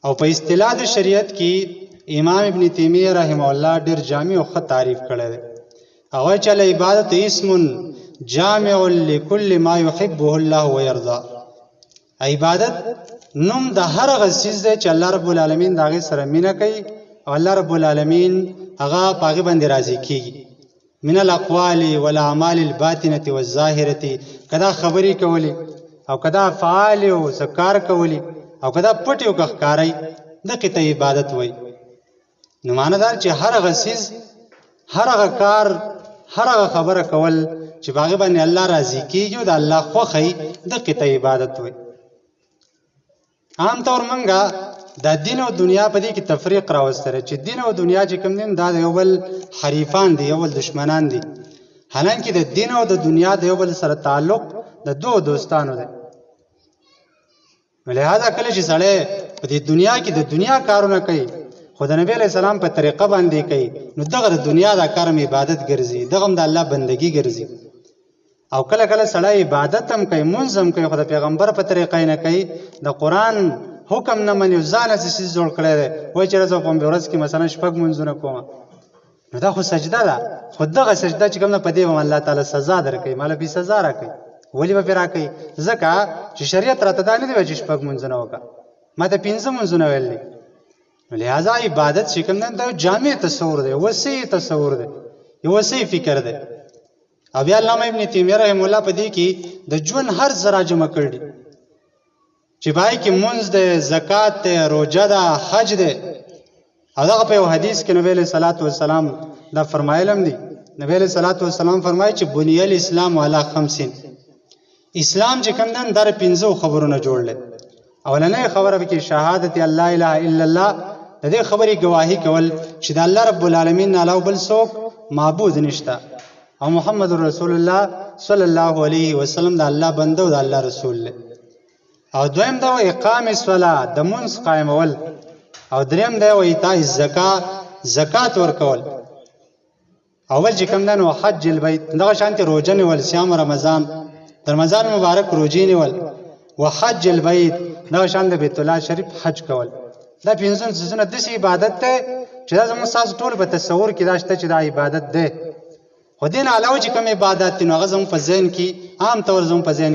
او په اصطلاح د شریعت کې امام ابن تیمیه رحمه الله ډیر جامع او ښه تعریف کړی دی. هغه چې عبادت اسم جامع لكل ما يحبه الله ويرضى. عبادت نوم د هر هغه څیز دی چې الله رب العالمین د هغې سره مینه کوي او الله رب العالمین هغه په هغې باندې راضي کیږي. من الاقوال والاعمال الباطنه والظاهره، کدا خبرې کولی او کدا افعال او کار کولی او کدا پټ او ښکارای، دغه ته عبادت وایي. نو معنی دا چې هر هغه څیز، هر هغه کار، هر هغه خبره کول چې په هغې باندې الله راضي کیږي او د الله خوښوي، دغه ته عبادت وایي. عام طور منګه د دین او دنیا په دې کې تفریق راوستره چې دین او دنیا چې کوم دین دا د یو بل حریفان دي، یو بل دشمنان دي. حالانکه د دین او د دنیا د یو بل سره تعلق د دوه دوستانو دی. لہذا کله چې سړی په دې دنیا کې د دنیا کارونه کوي خو د نبی علیه السلام په طریقه باندې کوي، نو دغه د دنیا دا کار عبادت ګرځي، دغه هم د الله بندګي ګرځي. او کله کله سړی عبادت هم کوي، مونځ هم کوي، خو د پیغمبر په طریقه یې نه کوي، د قرآن حکم نه مني، ځان هسې څیز جوړ کړی دی، وایي چې زه په ورځ کې مثلا 6 مونځونه کوم. نو دا خو سجده ده، خو دغه سجده چې کوم ده په دې به الله تعالی سزا درکوي، ماله بې سزا راکوي. ولې به پرې راکوي؟ ځکه چې شریعت راته دا نه دی وایي چې 6 مونځونه وکړه، ما ته 5 مونځونه ویل دي. لہذا عبادت چې کوم ده دا جامع تصور دی، وسیع تصور دی، یو وسیع فکر دی. او بیا علامه ابن تیمیه رحمه الله په دې کې د ژوند هر ذره جمع کړي چې پای کې مونځ دی، زکات دی، روژه ده، حج دی. او دغه په یو حدیث کې نبی علیه الصلاة والسلام دا فرمایل هم دي. نبی علیه الصلاة والسلام فرمایي چې بنی الاسلام علی 5. اسلام چې کوم دی دا 5 خبرونه جوړ دی. اولنۍ خبره به کې شهادت الله اله الا الله، د دې خبرې گواهی کول چې د الله رب العالمین نه علاوه بل څوک معبود نشته او محمد رسول الله صلی الله علیه وسلم د الله بنده او د الله رسول دی. او دویم دا اقام الصلاه، د مونځ قائمول. او دریم دا ایتاء الزکات، زکات ورکول. اول چې کوم دنو حج البیت، دغه شانتي روزه نیول، صيام رمضان، رمضان مبارک روزې نیول، وحج البیت، دغه شان د بیت الله شریف حج کول. دا 5 څیزونه داسې عبادت دی چې دا زموږ ستاسو ټول په تصور کې دا شته چې دا عبادت دی. خو دې نه علاوه چې کوم عبادت دي نو هغه زموږ په ذهن کې عام طور زموږ په ذهن